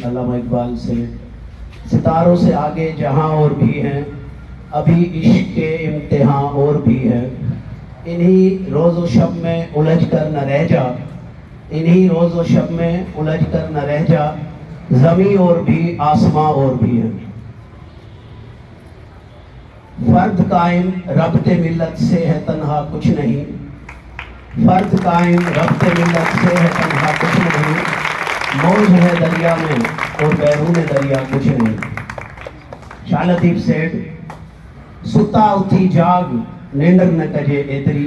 अल्लामा इकबाल से सितारों से आगे जहां और भी हैं, अभी इश्क के इम्तिहान और भी है। इन्हीं रोज़ो शब में उलझ कर न रह जा, इन्हीं रोज़ो शब में उलझ कर न रह जा, ज़मी और भी आसमां और भी है। फर्द कायम रब्ते मिल्लत से है तन्हा कुछ नहीं, फर्द कायम रब्ते मिल्लत से है तन्हा कुछ नहीं, मौज है दरिया में और बैरून दरिया कुछ नहीं। शाह लतीफ़ सेठ सुता उथी जाग निंडर न कजे एतरी,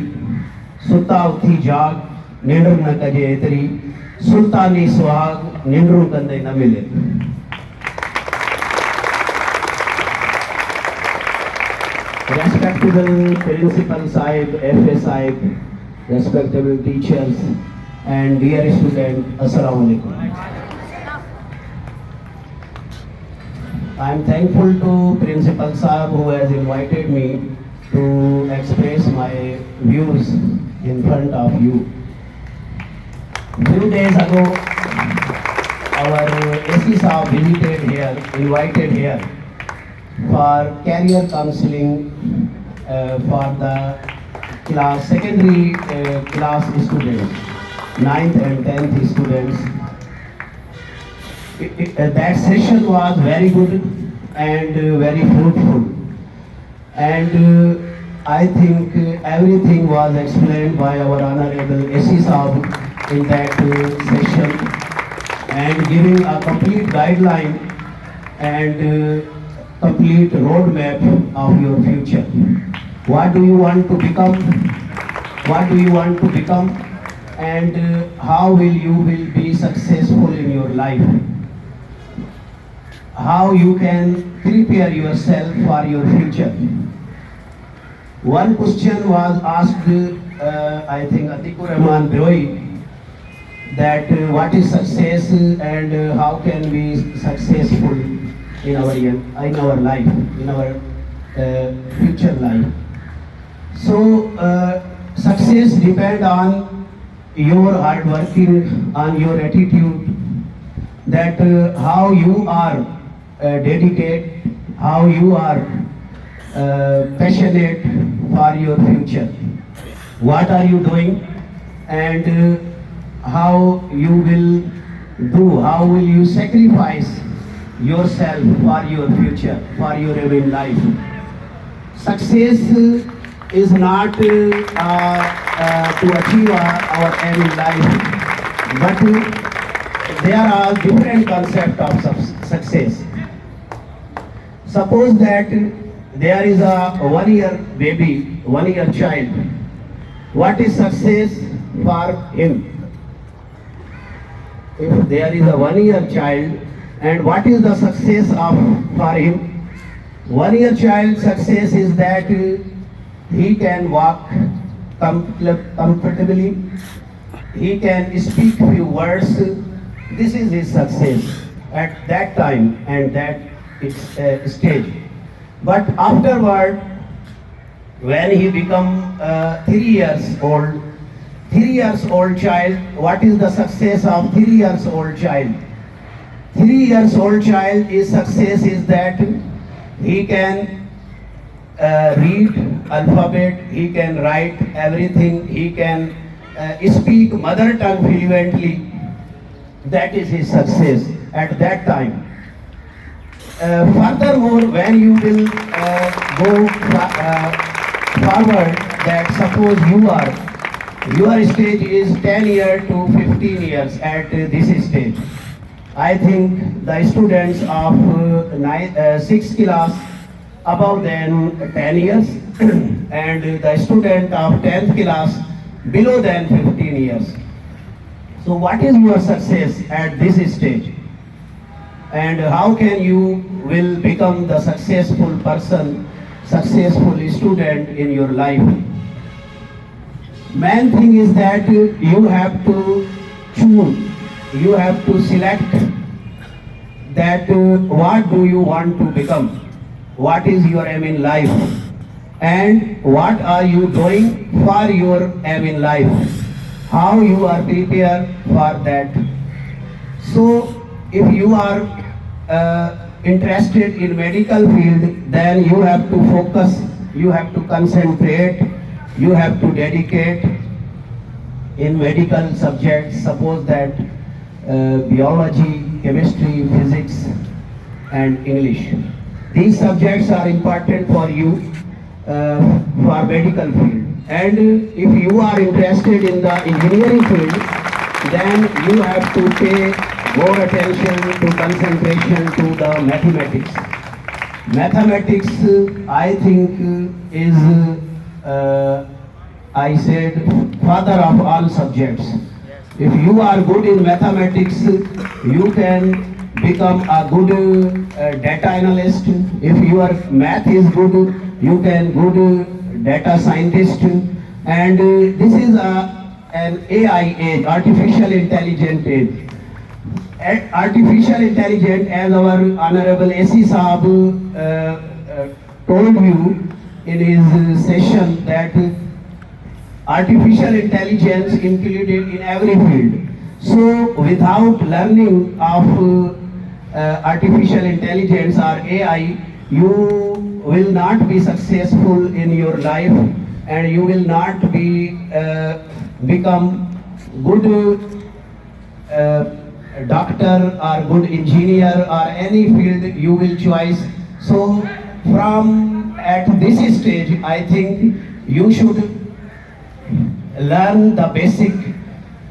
सुता उथी जाग निंडर न कजे एतरी, सुल्तानी सुहाग निंडरू कंदे न मिले। Respectable Principal Sahib, FA Sahib, respectable teachers and dear students, Assalamu alaikum. I am thankful to Principal Sahib who has invited me to express my views in front of you. Few days ago, our AC Sahib visited here, invited here for career counseling for the secondary class students, 9th and 10th students. That session was very good and very fruitful, and I think everything was explained by our Honorable AC Sahib in that session, and giving a complete guideline and complete roadmap of your future. What do you want to become? What do you want to become? And how you will be successful in your life? How you can prepare yourself for your future? One question was asked, I think Atikur Rahman Biroi, that what is success and how can we successful in our life, in our future life. So success depend on your hard working, on your attitude, that how you are dedicated, how you are passionate for your future. What are you doing, and how you will do, how will you sacrifice yourself for your future, for your real life. Success is not to achieve our aim in life, but there are different concepts of success. Suppose that there is a 1 year baby, 1 year child. What is success for him? If there is a 1 year child, and what is the success for him? 1 year child success is that he can walk comfortably, he can speak few words. This is his success at that time and that stage. But afterward, when he become 3 years old, 3 years old child, what is the success of 3 years old child? 3 years old child is success is that he can read alphabet, he can write everything, he can speak mother tongue fluently. That is his success at that time. Furthermore, when you will go forward, that suppose your stage is 10 years to 15 years at this stage. I think the students of 6th class above than 10 years and the student of 10th class below than 15 years. So what is your success at this stage? And how can you will become the successful person, successful student in your life? Main thing is that you have to choose, you have to select that what do you want to become, what is your aim in life, and what are you doing for your aim in life, how you are prepared for that. So if you are interested in medical field, then you have to focus, you have to concentrate, you have to dedicate in medical subjects. Suppose that biology, chemistry, physics, and English. These subjects are important for you for medical field. And if you are interested in the engineering field, then you have to pay more attention to concentration to the mathematics. Mathematics, I think, is, I said, father of all subjects. If you are good in mathematics, you can become a good data analyst. If your math is good, you can good data scientist. And this is an AI age, artificial intelligence age. Artificial intelligence, as our Honorable A.C. Saab told you in his session, that artificial intelligence included in every field. So without learning of artificial intelligence or AI, you will not be successful in your life, and you will not be become good doctor or good engineer or any field you will choose. So from at this stage, I think you should learn the basic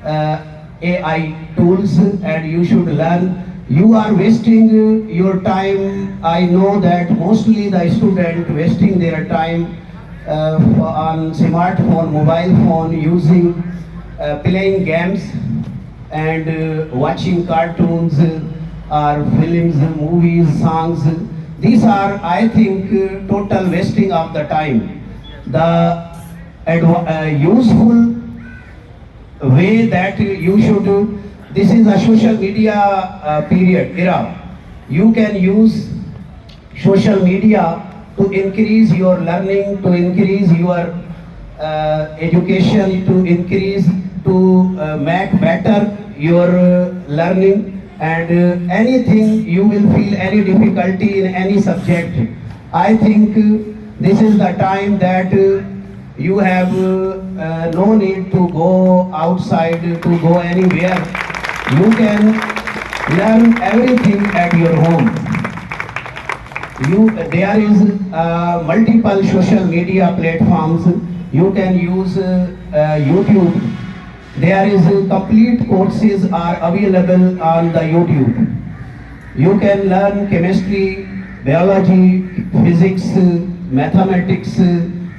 AI tools, and you should learn. You are wasting your time. I know that mostly the student wasting their time on smartphone, mobile phone, using playing games and watching cartoons or films, movies, songs. These are, I think, total wasting of the time. The useful way that you should do. This is a social media era. You can use social media to increase your learning, to increase your education, to increase, to make better your learning, and anything you will feel any difficulty in any subject. I think this is the time that you have no need to go outside, to go anywhere. You can learn everything at your home. There is multiple social media platforms. You can use YouTube. There is complete courses are available on the YouTube. You can learn chemistry, biology, physics, mathematics,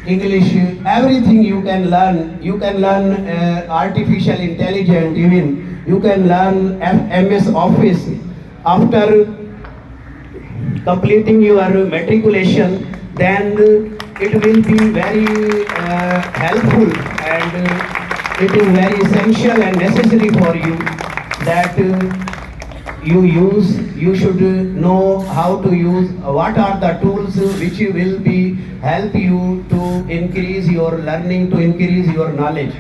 English, everything you can learn. You can learn artificial intelligence even. You can learn MS Office. After completing your matriculation, then it will be very helpful, and it is very essential and necessary for you that you should know how to use, what are the tools which will be help you to increase your learning, to increase your knowledge.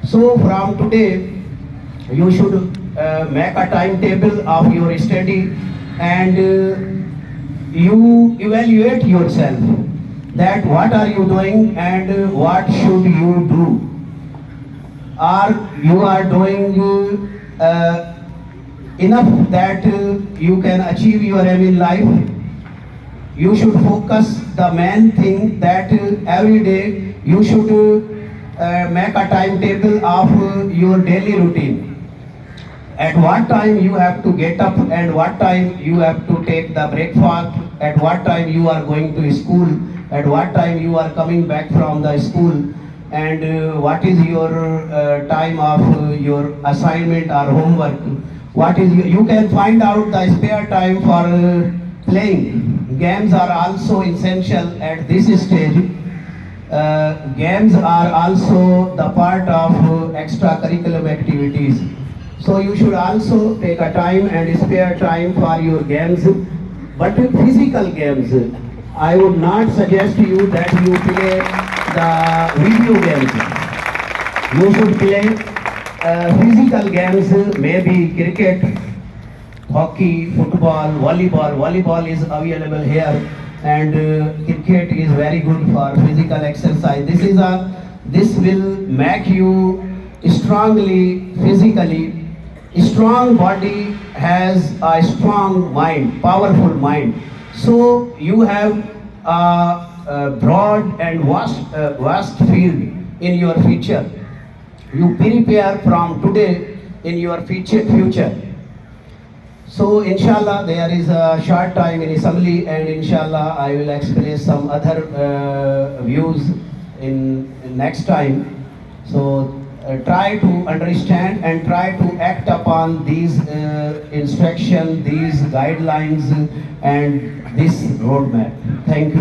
So from today, you should make a timetable of your study, and you evaluate yourself that what are you doing and what should you do. Or you are doing enough that you can achieve your aim in life. You should focus the main thing that every day you should make a timetable of your daily routine. At what time you have to get up, and what time you have to take the breakfast, at what time you are going to school, at what time you are coming back from the school, and what is your time of your assignment or homework. What is you can find out the spare time for playing. Games are also essential at this stage. Games are also the part of extracurricular activities. So you should also take a time and spare time for your games. But physical games, I would not suggest you that you play the video games. You should play physical games, maybe cricket, hockey, football, volleyball. Volleyball is available here, and cricket is very good for physical exercise. This will make you strongly physically. Strong body has a strong mind, powerful mind. So you have a broad and vast field in your future. You prepare from today in your future. So inshallah there is a short time in assembly, and inshallah I will express some other views in next time. So try to understand and try to act upon these instruction, these guidelines and this roadmap. Thank you.